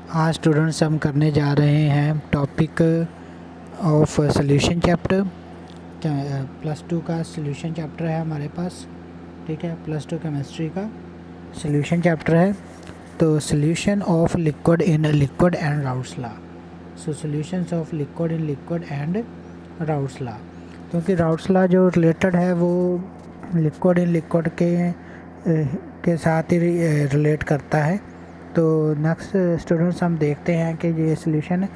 आज स्टूडेंट्स हम करने जा रहे हैं टॉपिक ऑफ सोल्यूशन चैप्टर। +2 का सोल्यूशन चैप्टर है हमारे पास, ठीक है। +2 केमिस्ट्री का सोल्यूशन चैप्टर है। तो solution of liquid in liquid and routes law. So solutions of liquid in liquid and routes law, क्योंकि राउट्स लॉ जो रिलेटेड है वो लिक्विड इन लिक्विड के साथ ही रिलेट करता है। तो नेक्स्ट स्टूडेंट्स हम देखते हैं कि ये सोल्यूशन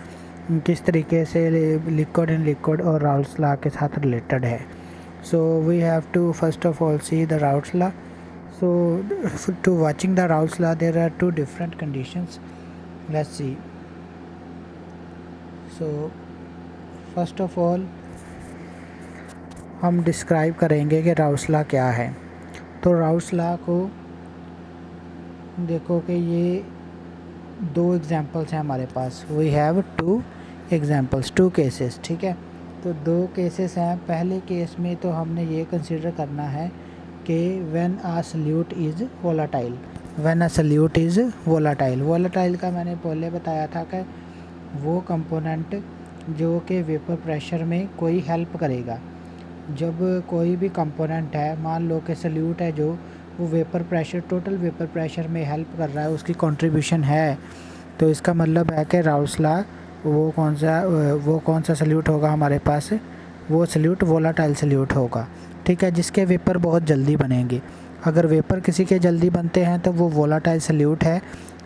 किस तरीके से लिक्विड इन लिक्विड और राउट्स लॉ के साथ रिलेटेड है। So we have to first of all see the Raoult's law. So to watching the Raoult's law there are two different conditions. Let's see. So first of all हम describe करेंगे कि Raoult's law क्या है। तो Raoult's law को देखो कि ये दो एग्जांपल्स हैं हमारे पास। We have two examples, two cases, ठीक है। तो दो केसेस हैं। पहले केस में तो हमने ये कंसीडर करना है कि when a solute is volatile. When a solute is volatile, volatile का मैंने पहले बताया था कि वो कंपोनेंट जो कि वेपर प्रेशर में कोई हेल्प करेगा। जब कोई भी कंपोनेंट है, मान लो कि सॉल्यूट है जो वो vapour pressure, total vapour pressure में हेल्प कर रहा है, उसकी कंट्रीब्यूशन है, तो इसका मतलब है कि राउल्ट्स लॉ वो कौन सा सॉल्यूट होगा हमारे पास, वो सॉल्यूट वोलाटाइल सॉल्यूट होगा, ठीक है, जिसके वेपर बहुत जल्दी बनेंगे। अगर वेपर किसी के जल्दी बनते हैं तो वो वोलाटाइल सॉल्यूट है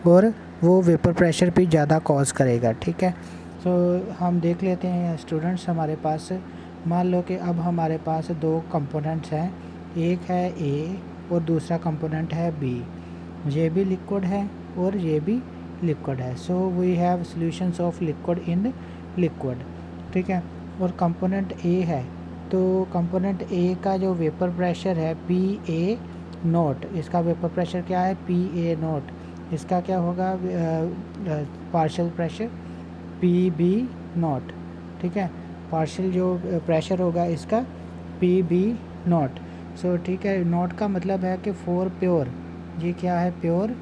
और वो वेपर प्रेशर भी ज़्यादा कॉज करेगा, ठीक है। तो हम देख लेते हैं स्टूडेंट्स, हमारे पास मान लो कि अब हमारे पास दो कंपोनेंट्स हैं, एक है ए और दूसरा कंपोनेंट है बी। ये भी लिक्विड है और ये भी लिक्विड है। So we have solutions of liquid in liquid, ठीक है। और कंपोनेंट ए है, तो कंपोनेंट ए का जो वेपर प्रेशर है PA0, इसका वेपर प्रेशर क्या है PA0, इसका क्या होगा पार्शियल प्रेशर PB0, ठीक है। पार्शियल जो प्रेशर होगा इसका PB0। सो ठीक है, नोट का मतलब है कि फॉर प्योर, ये क्या है प्योर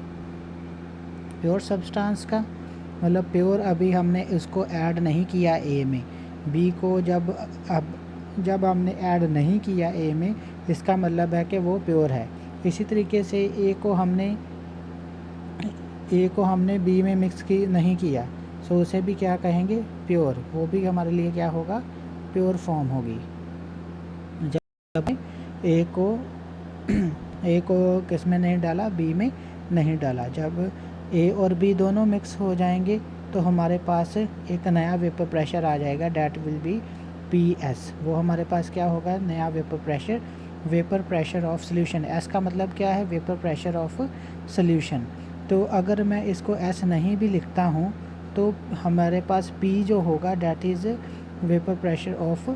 सब्सटेंस का मतलब प्योर। अभी हमने इसको ऐड नहीं किया ए में, बी को जब हमने ऐड नहीं किया ए में, इसका मतलब है कि वो प्योर है। इसी तरीके से ए को हमने बी में मिक्स नहीं किया, सो उसे भी क्या कहेंगे प्योर, वो भी हमारे लिए क्या होगा प्योर फॉर्म होगी। जब ए को किस में नहीं डाला, बी में नहीं डाला। जब ए और बी दोनों मिक्स हो जाएंगे तो हमारे पास एक नया वेपर प्रेशर आ जाएगा, डैट विल बी PS। वो हमारे पास क्या होगा, नया vapour pressure of solution. S का मतलब क्या है, वेपर प्रेशर ऑफ सोल्यूशन। तो अगर मैं इसको एस नहीं भी लिखता हूँ तो हमारे पास P जो होगा that is vapour pressure of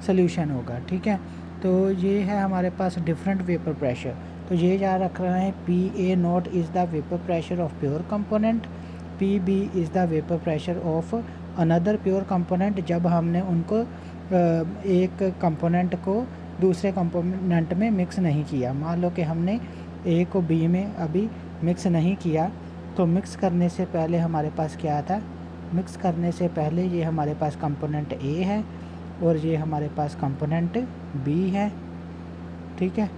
solution होगा, ठीक है। तो ये है हमारे पास डिफरेंट वेपर प्रेशर। तो ये याद रख रहे हैं PA0 is the vapour pressure of pure component, PB is the vapour pressure of another pure component. जब हमने उनको एक कंपोनेंट को दूसरे कंपोनेंट में मिक्स नहीं किया, मान लो कि हमने ए को बी में अभी मिक्स नहीं किया, तो मिक्स करने से पहले हमारे पास क्या था, मिक्स करने से पहले ये हमारे पास कंपोनेंट ए है और ये हमारे पास कंपोनेंट बी है, ठीक है।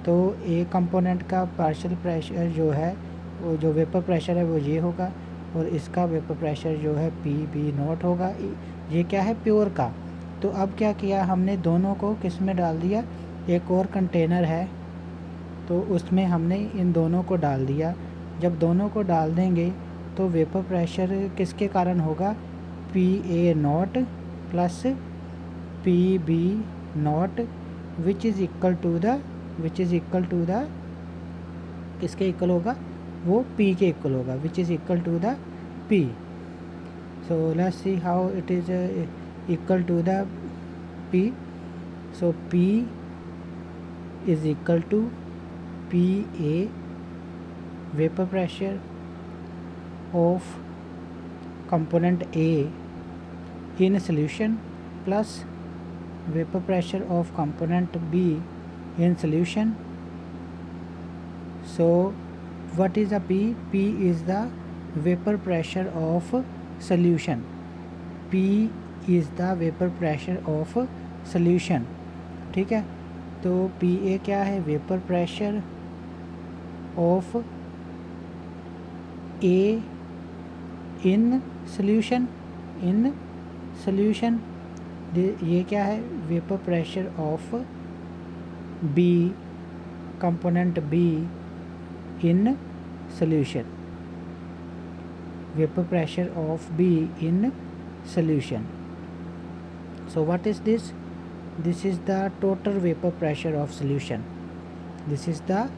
तो ए कंपोनेंट का पार्शियल प्रेशर जो है, वो जो वेपर प्रेशर है वो ये होगा, और इसका वेपर प्रेशर जो है PB0 होगा। ये क्या है प्योर का। तो अब क्या किया हमने, दोनों को किस में डाल दिया, एक और कंटेनर है तो उसमें हमने इन दोनों को डाल दिया। जब दोनों को डाल देंगे तो वेपर प्रेशर किसके कारण होगा, PA0 plus PB0 which is equal to the किसके इक्वल होगा, वो P के इक्वल होगा, which is equal to the P। So let's see how it is equal to the P। So P is equal to PA vapour pressure of component A in solution plus vapor pressure of component B in solution. So what is the P? P is the vapour pressure of solution, P is the vapour pressure of solution. ठीक है, तो PA क्या है, vapour pressure of A in solution, in solution. ये क्या है, vapour pressure of B, component B in solution, vapour pressure of B in solution. So what is this? This is the total vapor pressure of solution. This is the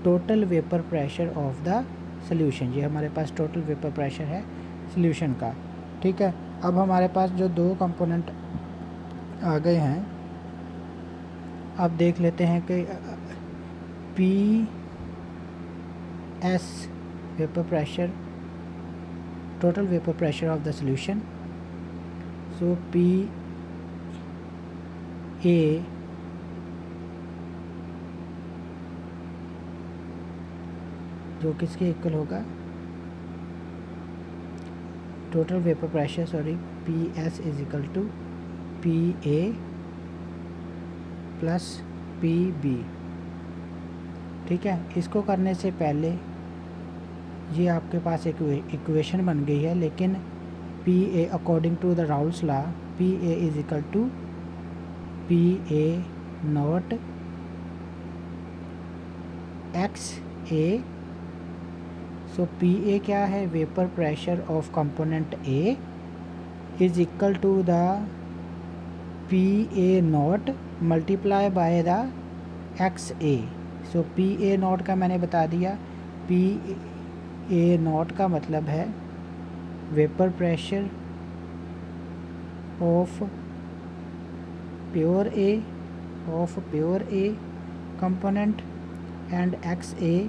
total vapor pressure of the solution. ये हमारे पास total vapor pressure है solution का। ठीक है, अब हमारे पास जो दो कंपोनेंट आ गए हैं, अब देख लेते हैं कि PS vapor pressure, total vapor pressure of the solution. So PA जो किसके इक्वल होगा, total vapour pressure, sorry, PS is equal to PA plus PB। ठीक है, इसको करने से पहले ये आपके पास एक इक्वेशन बन गई है, लेकिन PA according to the Raoult's law, PA is equal to PA not XA। So PA क्या है, vapour pressure of component A is equal to the PA naught multiply by the XA। So PA naught का मैंने बता दिया, PA naught का मतलब है vapour pressure of pure A component and XA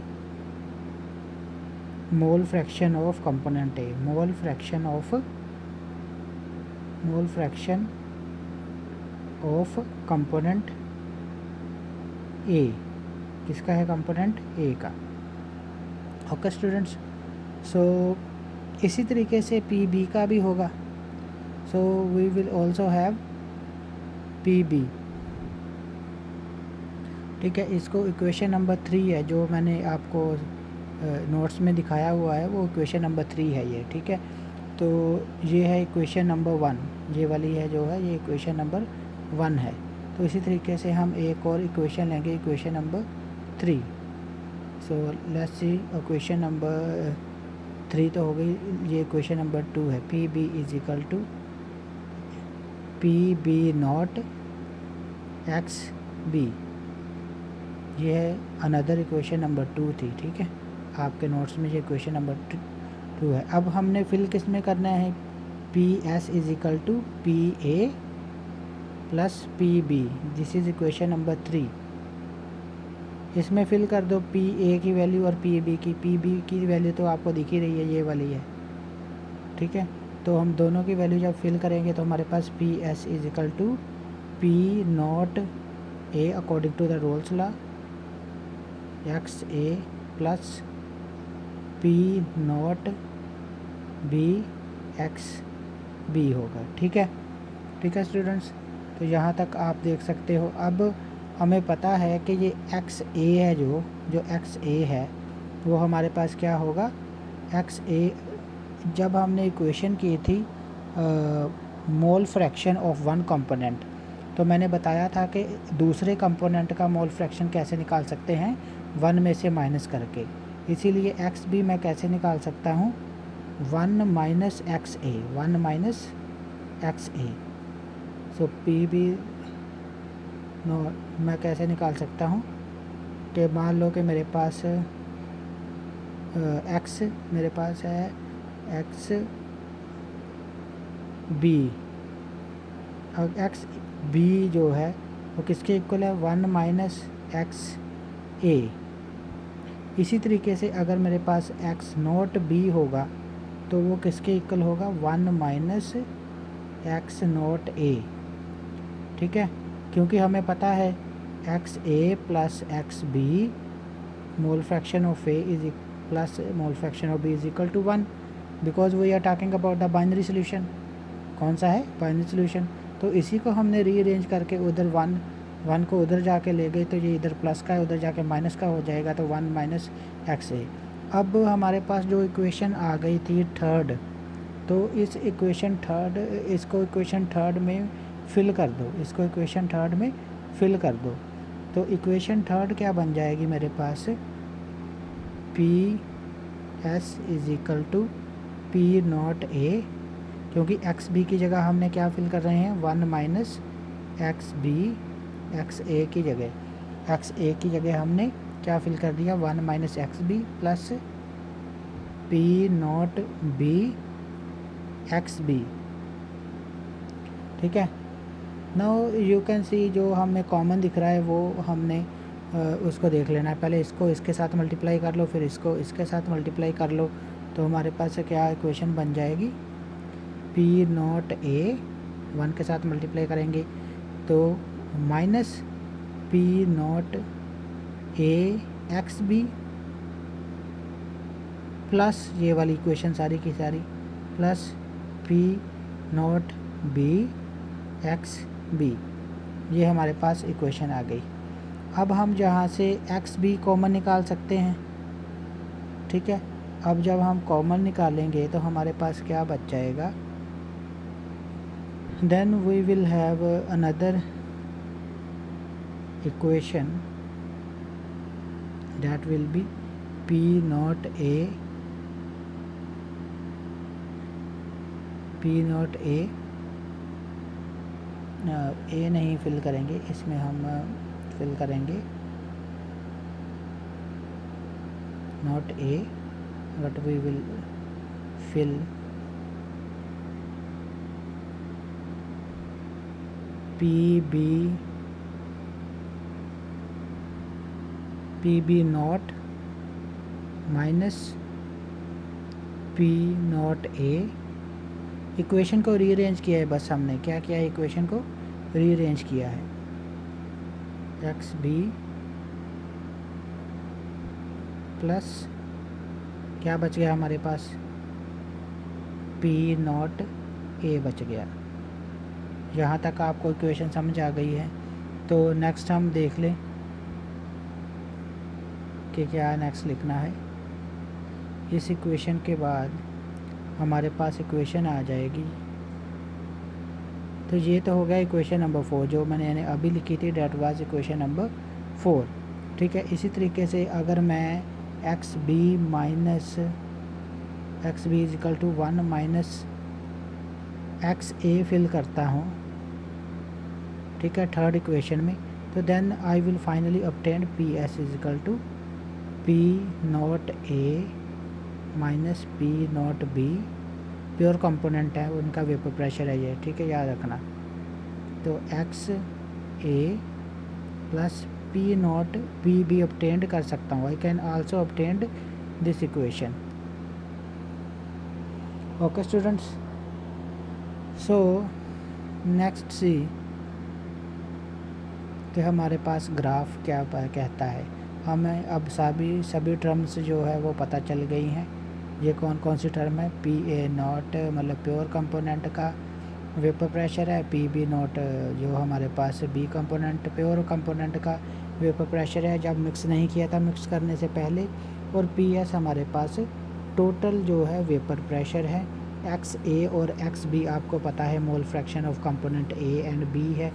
mole fraction of component A, mole fraction of component A। किसका है, component A का। ओके स्टूडेंट्स, सो इसी तरीके से PB का भी होगा। So we will also have PB। ठीक है, इसको इक्वेशन नंबर 3 है जो मैंने आपको नोट्स में दिखाया हुआ है, वो इक्वेशन नंबर 3 है ये। ठीक है, तो ये है इक्वेशन नंबर 1, ये वाली है जो है, ये इक्वेशन नंबर 1 है। तो इसी तरीके से हम एक और इक्वेशन लेंगे, equation number 3। So let's C, equation number 3 तो हो गई, ये इक्वेशन नंबर 2 है, PB is equal to PB naught XB। ये है अनदर इक्वेशन नंबर 2 थी। ठीक है, आपके नोट्स में ये इक्वेशन नंबर 2 है। अब हमने फिल किस में करना है, PS is equal to PA plus PB, this is equation number 3। इसमें फिल कर दो PA की वैल्यू और PB की वैल्यू तो आपको दिख ही रही है, ये वाली है। ठीक है, तो हम दोनों की वैल्यू जब फिल करेंगे तो हमारे पास PS is equal to P naught A according to the Raoult's law XA plus P naught B XB होगा। ठीक है स्टूडेंट्स, तो यहाँ तक आप देख सकते हो। अब हमें पता है कि ये XA है, जो XA है वो हमारे पास क्या होगा, XA जब हमने इक्वेशन की थी मोल फ्रैक्शन ऑफ वन कंपोनेंट, तो मैंने बताया था कि दूसरे कंपोनेंट का मोल फ्रैक्शन कैसे निकाल सकते हैं, 1 में से माइनस करके। इसीलिए XB मैं कैसे निकाल सकता हूँ, 1 माइनस XA। सो PB मैं कैसे निकाल सकता हूँ कि मान लो कि मेरे पास X मेरे पास है XB, और XB जो है वो किसके इक्वल है, 1 माइनस XA। इसी तरीके से अगर मेरे पास X नॉट B होगा तो वो किसके इक्वल होगा, 1 माइनस X नॉट A। ठीक है, क्योंकि हमें पता है XA plus XB mole fraction of A plus mole fraction of B is equal to 1 because we are talking about the binary solution. कौन सा है? Binary solution. तो इसी को हमने रीअरेंज करके उधर 1 को उधर जाके ले गए तो ये इधर प्लस का है, उधर जाके माइनस का हो जाएगा, तो 1 माइनस एक्स ए. अब हमारे पास जो इक्वेशन आ गई थी थर्ड, तो इस इक्वेशन थर्ड, इसको इक्वेशन थर्ड में फिल कर दो, इसको इक्वेशन थर्ड में फिल कर दो. तो इक्वेशन थर्ड क्या बन जाएगी मेरे पास? P S is equal to P not A, क्योंकि एक्स बी की जगह हमने क्या फिल कर रहे हैं? 1 minus X B, X A की जगह हमने क्या फिल कर दिया? 1 minus X B plus P not B X B. ठीक है. नाउ यू कैन सी जो हमें कॉमन दिख रहा है वो हमने उसको देख लेना है. पहले इसको इसके साथ मल्टीप्लाई कर लो, फिर इसको इसके साथ मल्टीप्लाई कर लो, तो हमारे पास क्या इक्वेशन बन जाएगी? पी नॉट ए 1 के साथ मल्टीप्लाई करेंगे तो minus P not A X B plus ये वाली इक्वेशन सारी की सारी plus P not B X B. ये हमारे पास इक्वेशन आ गई. अब हम जहाँ से एक्स बी कॉमन निकाल सकते हैं. ठीक है. अब जब हम कॉमन निकालेंगे तो हमारे पास क्या बच जाएगा? Then we will have another equation that will be P not A A नहीं फिल करेंगे, इसमें हम फिल करेंगे not A, but we will fill P B not minus P not A. Equation को रीअरेंज किया है, बस हमने क्या किया है? इक्वेशन को रीअरेंज किया है. एक्स बी प्लस क्या बच गया हमारे पास? पी नॉट ए बच गया. यहाँ तक आपको इक्वेशन समझ आ गई है. तो नेक्स्ट हम देख लें कि क्या नेक्स्ट लिखना है. इस इक्वेशन के बाद हमारे पास इक्वेशन आ जाएगी. तो ये तो हो गया इक्वेशन नंबर 4 जो मैंने अभी लिखी थी, डेट वाज इक्वेशन नंबर 4. ठीक है. इसी तरीके से अगर मैं X B is equal to 1 minus X A fill करता हूँ, ठीक है, थर्ड इक्वेशन में, तो then I will finally obtain P S is equal to P not A minus P not B. Pure component है, उनका वेपर प्रेशर है ये. ठीक है, याद रखना. तो X A plus P not B भी ऑब्टेन्ड कर सकता हूँ. I can also obtained this equation. Okay students, so next see कि हमारे पास ग्राफ क्या कहता है. हमें अब सभी टर्म्स जो है वो पता चल गई हैं. ये कौन कौन सी टर्म है? पी ए नॉट मतलब प्योर कंपोनेंट का वेपर प्रेशर है, पी बी नॉट जो हमारे पास बी कंपोनेंट प्योर कंपोनेंट का वेपर प्रेशर है जब मिक्स नहीं किया था, मिक्स करने से पहले, और पी एस हमारे पास टोटल जो है वेपर प्रेशर है. एक्स ए और एक्स बी आपको पता है mole fraction of component A and B है.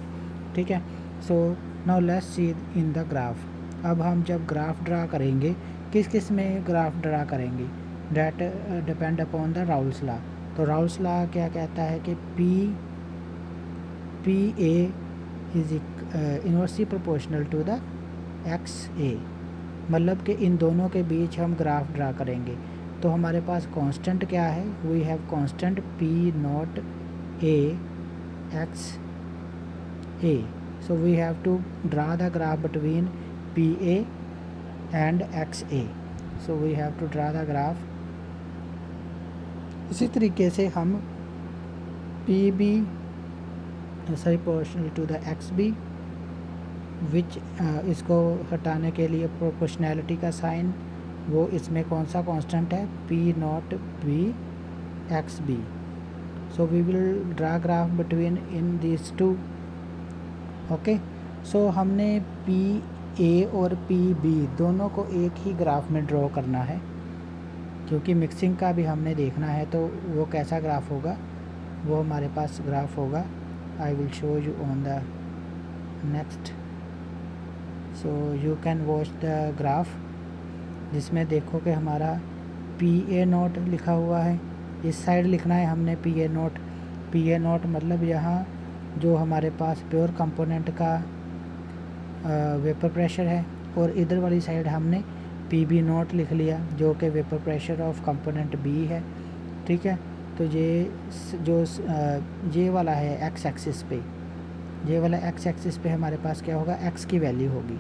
ठीक है. So now let's see in the graph. अब हम जब ग्राफ ड्रा करेंगे, किस में ग्राफ ड्रा करेंगे? That depend upon the Raoult's law. तो राउल्स लॉ क्या कहता है कि P A is inversely proportional to the X A, मतलब कि इन दोनों के बीच हम ग्राफ ड्रा करेंगे. तो हमारे पास कांस्टेंट क्या है? We have constant P not A X A. So we have to draw the graph between P A and X A. So we have to draw the graph. इसी तरीके से हम P B proportional to the X B which इसको हटाने के लिए proportionality का sign वो इसमें कौन सा कांस्टेंट है, P not B X B. So we will draw graph between in this two. Okay, so हमने पी ए और पी बी दोनों को एक ही ग्राफ में ड्रॉ करना है, क्योंकि मिक्सिंग का भी हमने देखना है। तो वो कैसा ग्राफ होगा, वो हमारे पास ग्राफ होगा, I will show you on the next. So you can watch the graph, जिसमें देखो कि हमारा पी ए नोट लिखा हुआ है, इस साइड लिखना है हमने P A note. P A note मतलब यहाँ जो हमारे पास प्योर कंपोनेंट का वेपर प्रेशर है, और इधर वाली साइड हमने पी बी नोट लिख लिया, जो कि vapour pressure of component B है। ठीक है, तो ये वाला है एक्स एक्सिस पे, ये वाला एक्स एक्सिस पे हमारे पास क्या होगा, एक्स की वैल्यू होगी।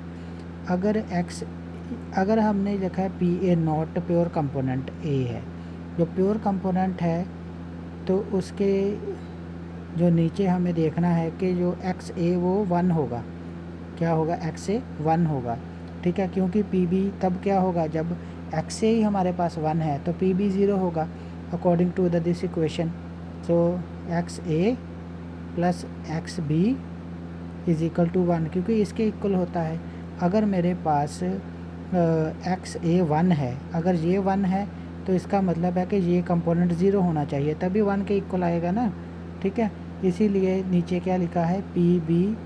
अगर हमने लिखा है P A not pure component ए है, जो प्योर कंपोनेंट है, तो उसके जो नीचे हमें देखना है कि जो एक्स ए वो 1 होगा। क्या होगा, एक्स ए 1 होगा। ठीक है, क्योंकि पी बी तब क्या होगा, जब एक्स ए ही हमारे पास 1 है तो पी बी 0 होगा according to this equation. So X A plus X B is equal to 1, क्योंकि इसके इक्वल होता है। अगर मेरे पास एक्स ए 1 है, अगर ये 1 है तो इसका मतलब है कि ये कंपोनेंट 0 होना चाहिए, तभी 1 के इक्वल आएगा ना। ठीक है, इसीलिए नीचे क्या लिखा है, P B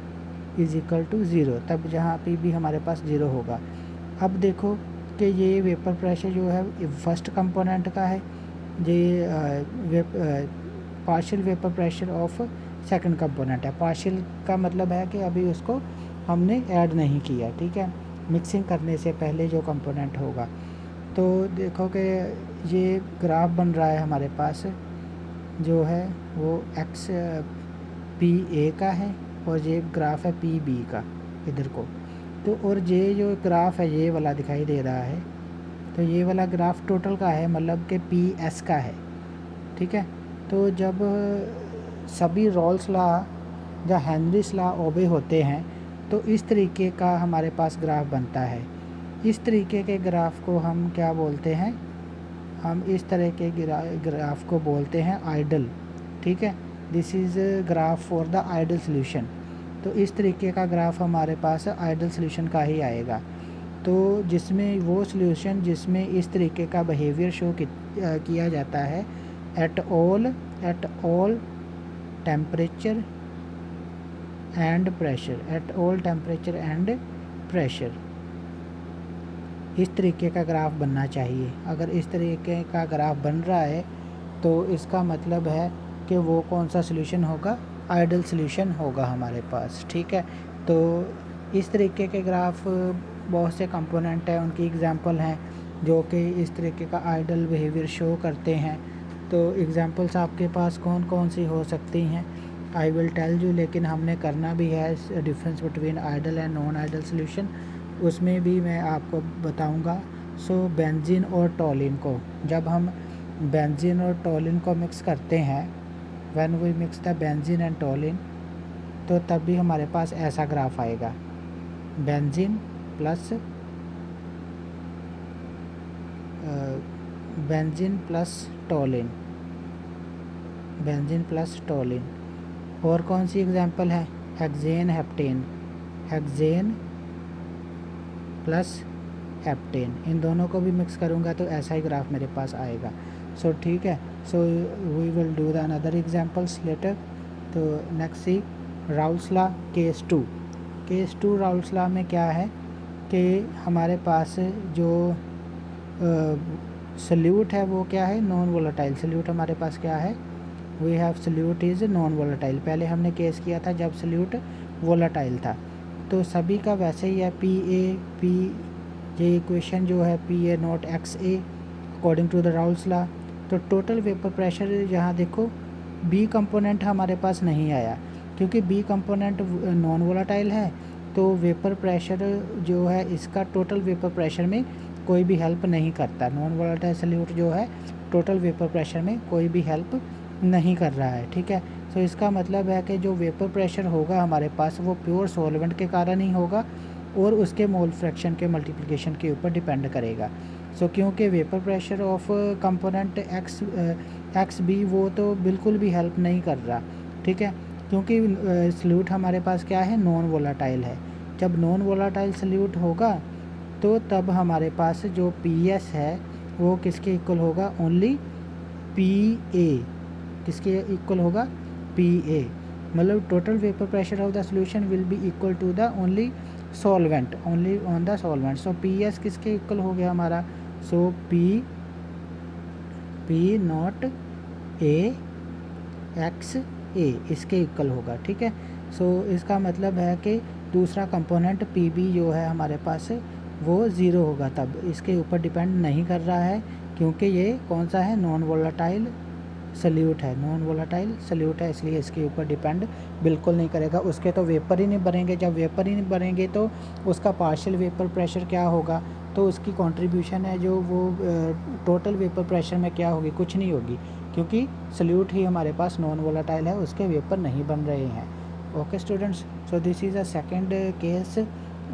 is equal to 0, तब जहाँ पी बी हमारे पास 0 होगा। अब देखो कि ये वेपर प्रेशर जो है फर्स्ट कंपोनेंट का है, ये partial vapour pressure of second component है। पार्शियल का मतलब है कि अभी उसको हमने ऐड नहीं किया। ठीक है, मिक्सिंग करने से पहले जो कंपोनेंट होगा। तो देखो कि ये ग्राफ बन रहा है हमारे पास, जो है वो एक्स पी ए का है, और ये ग्राफ है पी बी का इधर को। तो और ये जो ग्राफ है ये वाला दिखाई दे रहा है, तो ये वाला ग्राफ टोटल का है, मतलब कि पी एस का है। ठीक है, तो जब सभी रॉल्स लॉ या हेनरीज लॉ ओबे होते हैं तो इस तरीके का हमारे पास ग्राफ बनता है। इस तरीके के ग्राफ को हम क्या बोलते हैं, हम इस तरह के ग्राफ को बोलते हैं आइडल। ठीक है, this is graph for the ideal solution. तो इस तरीके का ग्राफ हमारे पास आइडल सोल्यूशन का ही आएगा, तो जिसमें वो सोल्यूशन जिसमें इस तरीके का बिहेवियर शो किया जाता है at all temperature and pressure, at all temperature and pressure. इस तरीके का ग्राफ बनना चाहिए। अगर इस तरीके का ग्राफ बन रहा है तो इसका मतलब है कि वो कौन सा सोल्यूशन होगा, आइडल सोल्यूशन होगा हमारे पास। ठीक है, तो इस तरीके के ग्राफ बहुत से कंपोनेंट हैं, उनकी एग्जांपल हैं जो कि इस तरीके का आइडल बिहेवियर शो करते हैं। तो एग्जांपल्स आपके पास कौन कौन सी हो सकती हैं, आई विल टेल यू, लेकिन हमने करना भी है difference between ideal and non ideal solution, उसमें भी मैं आपको बताऊंगा। सो बेंजीन और टोलिन को, जब हम बेंजीन और टोलिन को मिक्स करते हैं, when we mix the benzene and toluene, तो तब भी हमारे पास ऐसा ग्राफ आएगा, benzene plus toluene, benzene plus toluene. और कौन सी एग्जांपल है, hexane heptane, hexane plus heptane, इन दोनों को भी मिक्स करूँगा तो ऐसा ही ग्राफ मेरे पास आएगा। सो ठीक है, so we will do the another examples later. तो next see Raoult's law case 2 Raoult's law में क्या है कि हमारे पास जो सल्यूट है वो क्या है, नॉन वोलेटाइल सल्यूट हमारे पास क्या है, we have solute is non volatile. पहले हमने केस किया था जब सल्यूट वोलेटाइल था, तो सभी का वैसे ही है, पी ये इक्वेशन जो है P A not X A according to the Raoult's law. तो टोटल वेपर प्रेशर यहाँ देखो बी कंपोनेंट हमारे पास नहीं आया, क्योंकि बी कंपोनेंट नॉन वोलेटाइल है, तो वेपर प्रेशर जो है इसका टोटल वेपर प्रेशर में कोई भी हेल्प नहीं करता। नॉन वोलेटाइल सल्यूट जो है टोटल वेपर प्रेशर में कोई भी हेल्प नहीं कर रहा है। ठीक है, तो इसका मतलब है कि जो वेपर प्रेशर होगा हमारे पास वो प्योर सॉल्वेंट के कारण ही होगा और उसके मोल फ्रैक्शन के मल्टीप्लिकेशन के ऊपर डिपेंड करेगा। सो क्योंकि vapour pressure of component X B वो तो बिल्कुल भी हेल्प नहीं कर रहा, ठीक है, क्योंकि सल्यूट हमारे पास क्या है, नॉन वोलाटाइल है। जब नॉन वोलाटाइल सल्यूट होगा तो तब हमारे पास जो पी एस है वो किसके इक्वल होगा, ओनली पी ए। किसके इक्वल होगा, पी ए, मतलब total vapour pressure of the solution will be equal to the only solvent, only on the solvent. So P S किसके इक्वल हो गया हमारा, so P not A X A इसके equal होगा, ठीक है। सो इसका मतलब है कि दूसरा कंपोनेंट पी बी जो है हमारे पास वो ज़ीरो होगा, तब इसके ऊपर डिपेंड नहीं कर रहा है, क्योंकि ये कौन सा है, नॉन वोलाटाइल सल्यूट है, नॉन वोलाटाइल सल्यूट है, इसलिए इसके ऊपर डिपेंड बिल्कुल नहीं करेगा। उसके तो वेपर ही नहीं बनेंगे, जब वेपर ही नहीं बनेंगे तो उसका पार्शियल वेपर प्रेशर क्या होगा, तो उसकी कंट्रीब्यूशन है जो वो टोटल वेपर प्रेशर में क्या होगी, कुछ नहीं होगी, क्योंकि सल्यूट ही हमारे पास नॉन वोलाटाइल है, उसके वेपर नहीं बन रहे हैं। Okay students, so this is a second case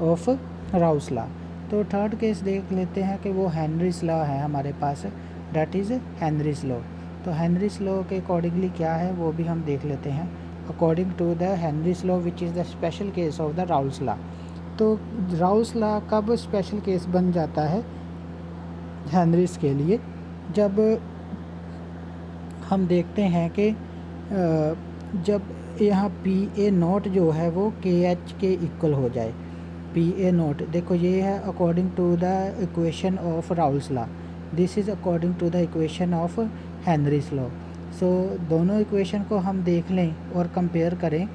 of Raoult's law. तो थर्ड केस देख लेते हैं कि वो हेनरीज लॉ है हमारे पास, दैट इज़ हेनरीज लॉ। तो हेनरीज लॉ के अकॉर्डिंगली क्या है वो भी हम देख लेते हैं। According to the Henry's law which is the special case of the Raoult's law. तो राउस लॉ कब स्पेशल केस बन जाता है हेनरीज के लिए, जब हम देखते हैं कि जब यहाँ पी ए नोट जो है वो के एच के इक्वल हो जाए। पी ए नोट देखो ये है according to the equation of Raoult's law, this is according to the equation of Henry's law. So दोनों इक्वेशन को हम देख लें और कंपेयर करें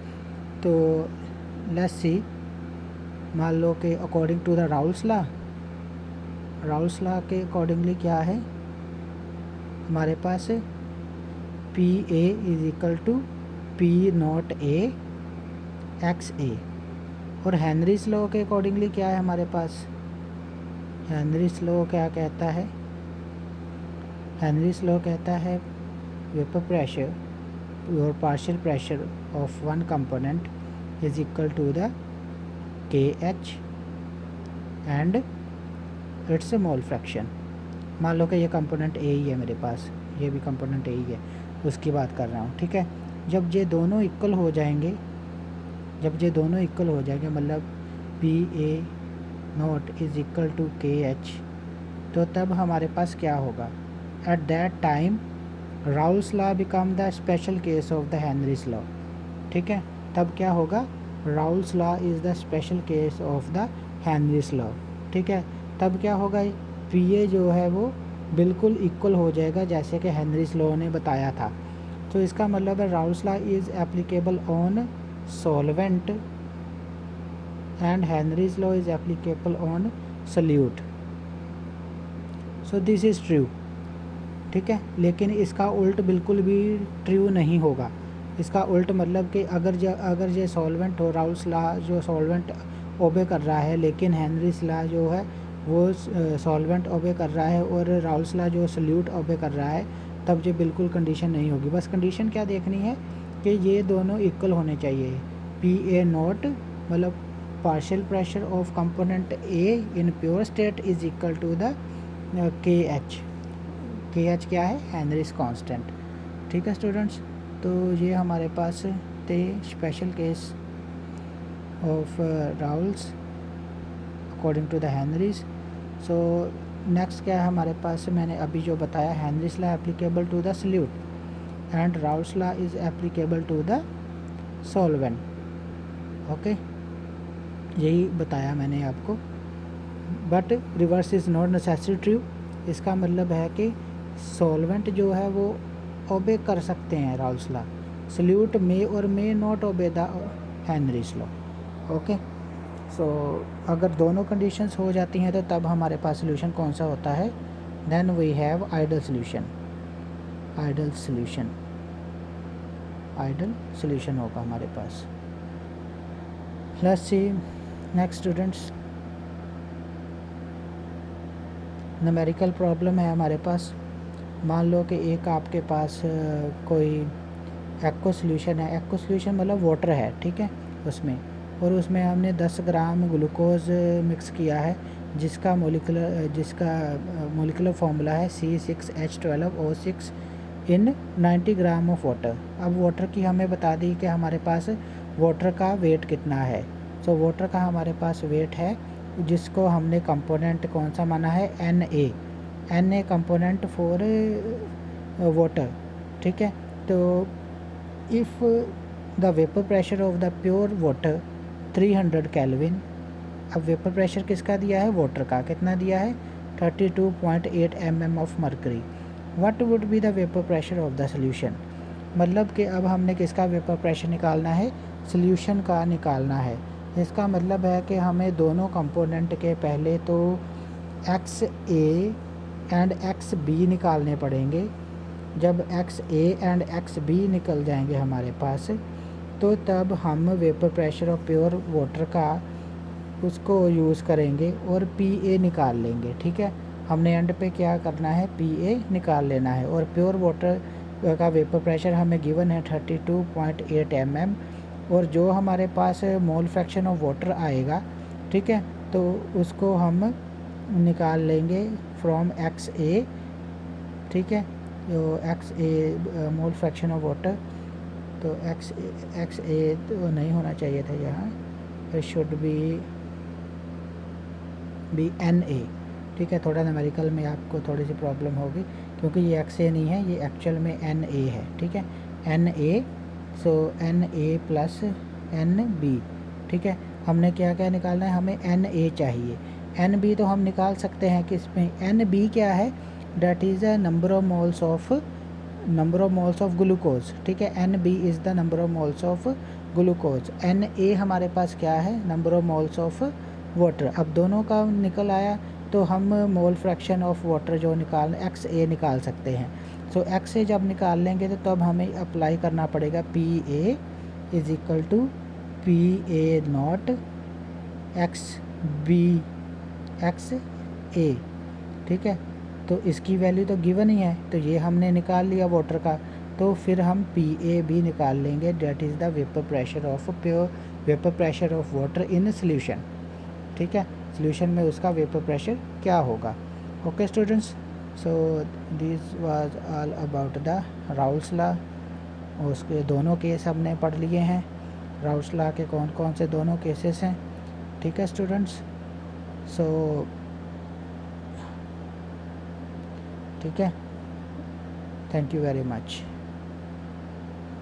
तो लेट्स सी, मान लो कि according to the Raoult's law के अकॉर्डिंगली क्या है हमारे पास, P A is equal to P not A X A. और हेनरीज लॉ के अकॉर्डिंगली क्या है हमारे पास, हेनरीज लॉ क्या कहता है, हेनरीज लॉ कहता है वेपर प्रेशर और partial pressure of one component is equal to the K H and its mole fraction. मान लो कि ये कंपोनेंट ए ही है मेरे पास, ये भी कंपोनेंट ए ही है, उसकी बात कर रहा हूँ, ठीक है। जब ये दोनों इक्वल हो जाएंगे, मतलब P A not is equal to K H, तो तब हमारे पास क्या होगा, at that time Raoult's law become the special case of the Henry's law, ठीक है। तब क्या होगा, Raoult's law is the special case of the Henry's law, ठीक है। तब क्या होगा, पी ए जो है वो बिल्कुल इक्वल हो जाएगा जैसे कि हेनरीज लॉ ने बताया था। तो इसका मतलब है Raoult's law is applicable on solvent and Henry's law is applicable on solute. So this is true, ठीक है। लेकिन इसका उल्ट बिल्कुल भी ट्रू नहीं होगा। इसका उल्ट मतलब कि अगर ये सॉल्वेंट हो, राउल्स लॉ जो सॉल्वेंट ओबे कर रहा है, लेकिन हेनरीज लॉ जो है वो सॉल्वेंट ओबे कर रहा है और राउल्स लॉ जो सल्यूट ओबे कर रहा है, तब ये बिल्कुल कंडीशन नहीं होगी। बस कंडीशन क्या देखनी है कि ये दोनों इक्वल होने चाहिए। पी ए नॉट मतलब partial pressure of component A in pure state is equal to the K H. K H क्या है, हेनरीज कांस्टेंट, ठीक है स्टूडेंट्स। तो ये हमारे पास थे special case of Raoult's according to the Henry's. So next क्या है हमारे पास, मैंने अभी जो बताया, Henry's law applicable to the solute and Raoult's law is applicable to the solvent. Okay, यही बताया मैंने आपको। But reverse is not necessary true. इसका मतलब है कि सॉल्वेंट जो है वो ओबे कर सकते हैं राउल्स लॉ, सल्यूट मे और may not obey the Henry's law. Okay, so अगर दोनों कंडीशंस हो जाती हैं तो तब हमारे पास सोल्यूशन कौन सा होता है, then we have ideal solution. Ideal solution होगा हमारे पास। Let's see next students, numerical problem है हमारे पास। मान लो कि एक आपके पास कोई एक्वा सोल्यूशन है, एक्वा सोल्यूशन मतलब वाटर है, ठीक है, उसमें, और उसमें हमने 10 ग्राम ग्लूकोज मिक्स किया है जिसका मोलिकुलर फार्मूला है C6H12O6 in 90 gram of water. अब वाटर की हमें बता दी कि हमारे पास वाटर का वेट कितना है। सो वाटर का हमारे पास वेट है, जिसको हमने कंपोनेंट कौन सा माना है, Na कंपोनेंट फॉर वाटर। ठीक है, तो if the vapour pressure of the pure water 300 kelvin. अब वेपर प्रेशर किसका दिया है, वाटर का, कितना दिया है, 32.8 mm of mercury. What would be the vapour pressure of the solution. मतलब कि अब हमने किसका वेपर प्रेशर निकालना है, सोल्यूशन का निकालना है। इसका मतलब है कि हमें दोनों कंपोनेंट के पहले तो XA एंड XB निकालने पड़ेंगे। जब XA एंड XB निकल जाएंगे हमारे पास, तो तब हम vapour pressure of pure water का उसको यूज़ करेंगे और PA निकाल लेंगे। ठीक है, हमने एंड पे क्या करना है, PA निकाल लेना है। और प्योर वाटर का वेपर प्रेशर हमें गिवन है 32.8 mm, और जो हमारे पास मोल फ्रैक्शन ऑफ वाटर आएगा, ठीक है, तो उसको हम निकाल लेंगे फ्रॉम XA। ठीक है, तो XA mole fraction of water, तो XA तो नहीं होना चाहिए था यहाँ, इट शुड बी Na। ठीक है, थोड़ा न्यूमेरिकल में आपको थोड़ी सी प्रॉब्लम होगी, क्योंकि ये XA नहीं है, ये एक्चुअल में Na है। ठीक है, Na, सो Na प्लस NB। ठीक है, हमने क्या क्या निकालना है, हमें Na चाहिए। NB तो हम निकाल सकते हैं किस में, NB क्या है, that is a number of moles of glucose. ठीक है, NB is the number of moles of glucose. Na हमारे पास क्या है, number of moles of water. अब दोनों का निकल आया, तो हम मोल फ्रैक्शन ऑफ वाटर जो XA निकाल सकते हैं। सो XA जब निकाल लेंगे तो तब हमें अप्लाई करना पड़ेगा PA is equal to PA not XA। ठीक है, तो इसकी वैल्यू तो गिवन ही है, तो ये हमने निकाल लिया वाटर का। तो फिर हम PA भी निकाल लेंगे, that is the vapour pressure of water in solution. ठीक है, सोल्यूशन में उसका वेपर प्रेशर क्या होगा। Okay students, so this was all about the Raoult's law. उसके दोनों केस हमने पढ़ लिए हैं, राउल्स लॉ के कौन कौन से दोनों केसेस हैं। ठीक है स्टूडेंट्स, सो ठीक है, थैंक यू वेरी मच।